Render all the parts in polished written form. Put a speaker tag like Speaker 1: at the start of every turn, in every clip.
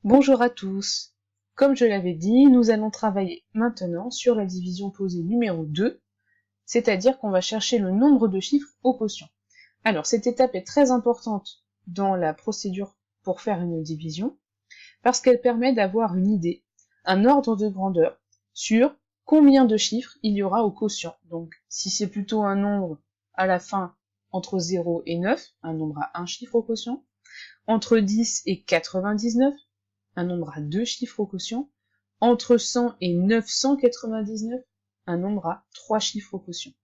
Speaker 1: Bonjour à tous. Comme je l'avais dit, nous allons travailler maintenant sur la division posée numéro 2, c'est-à-dire qu'on va chercher le nombre de chiffres au quotient. Alors, cette étape est très importante dans la procédure pour faire une division, parce qu'elle permet d'avoir une idée, un ordre de grandeur, sur combien de chiffres il y aura au quotient. Donc, si c'est plutôt un nombre à la fin entre 0 et 9, un nombre à un chiffre au quotient, entre 10 et 99, un nombre à 2 chiffres au quotient, entre 100 et 999, un nombre à 3 chiffres au quotient.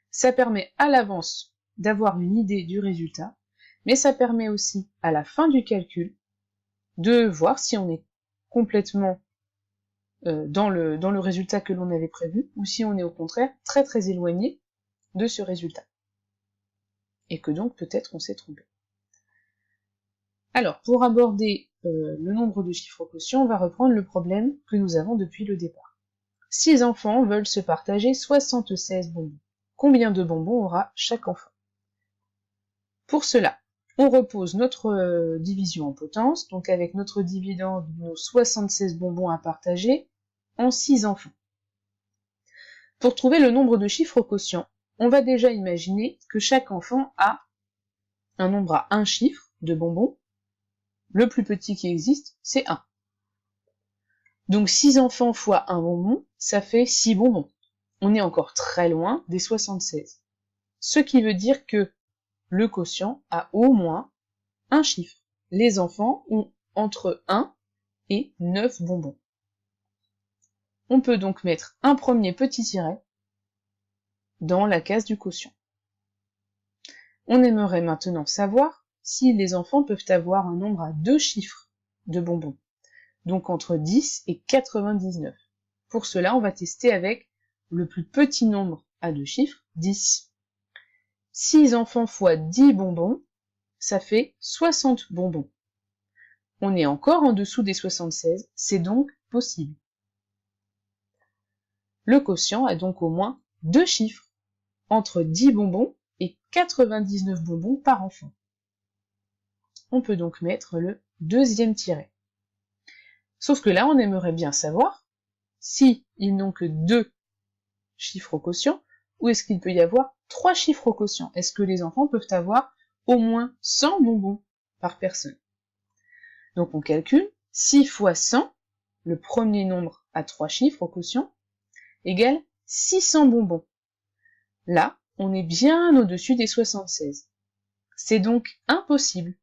Speaker 1: Ça permet à l'avance d'avoir une idée du résultat, mais ça permet aussi, à la fin du calcul, de voir si on est complètement dans le résultat que l'on avait prévu, ou si on est au contraire très très éloigné de ce résultat. Et que donc peut-être on s'est trompé. Alors, pour aborder le nombre de chiffres au quotient, on va reprendre le problème que nous avons depuis le départ. 6 enfants veulent se partager 76 bonbons. Combien de bonbons aura chaque enfant? Pour cela, on repose notre division en potence, donc avec notre dividende de nos 76 bonbons à partager, en 6 enfants. Pour trouver le nombre de chiffres au quotient, on va déjà imaginer que chaque enfant a un nombre à un chiffre de bonbons. Le plus petit qui existe, c'est 1. Donc 6 enfants fois 1 bonbon, ça fait 6 bonbons. On est encore très loin des 76. Ce qui veut dire que le quotient a au moins un chiffre. Les enfants ont entre 1 et 9 bonbons. On peut donc mettre un premier petit tiret dans la case du quotient. On aimerait maintenant savoir si les enfants peuvent avoir un nombre à 2 chiffres de bonbons, donc entre 10 et 99. Pour cela, on va tester avec le plus petit nombre à 2 chiffres, 10. 6 enfants fois 10 bonbons, ça fait 60 bonbons. On est encore en dessous des 76, c'est donc possible. Le quotient a donc au moins 2 chiffres, entre 10 bonbons et 99 bonbons par enfant. On peut donc mettre le deuxième tiret. Sauf que là, on aimerait bien savoir si ils n'ont que 2 chiffres au quotient, ou est-ce qu'il peut y avoir 3 chiffres au quotient? Est-ce que les enfants peuvent avoir au moins 100 bonbons par personne? Donc on calcule 6 fois 100, le premier nombre à 3 chiffres au quotient, égale 600 bonbons. Là, on est bien au-dessus des 76. C'est donc impossible.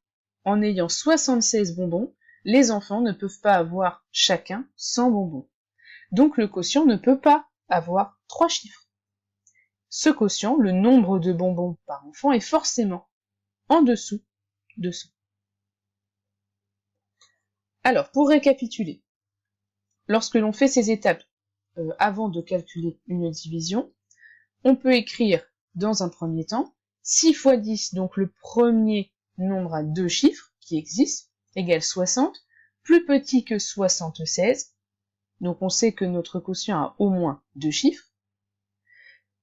Speaker 1: En ayant 76 bonbons, les enfants ne peuvent pas avoir chacun 100 bonbons. Donc le quotient ne peut pas avoir 3 chiffres. Ce quotient, le nombre de bonbons par enfant, est forcément en dessous de 100. Alors, pour récapituler, lorsque l'on fait ces étapes avant de calculer une division, on peut écrire dans un premier temps 6 fois 10, donc le premier nombre à 2 chiffres qui existe, égale 60, plus petit que 76, donc on sait que notre quotient a au moins 2 chiffres,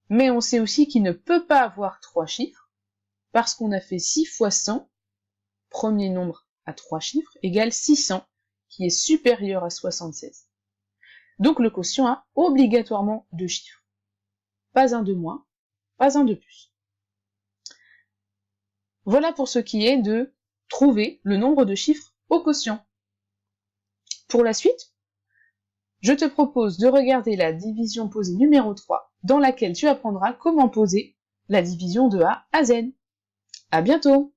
Speaker 1: mais on sait aussi qu'il ne peut pas avoir 3 chiffres, parce qu'on a fait 6 fois 100, premier nombre à 3 chiffres, égale 600, qui est supérieur à 76. Donc le quotient a obligatoirement 2 chiffres. Pas un de moins, pas un de plus. Voilà pour ce qui est de trouver le nombre de chiffres au quotient. Pour la suite, je te propose de regarder la division posée numéro 3, dans laquelle tu apprendras comment poser la division de A à Z. À bientôt!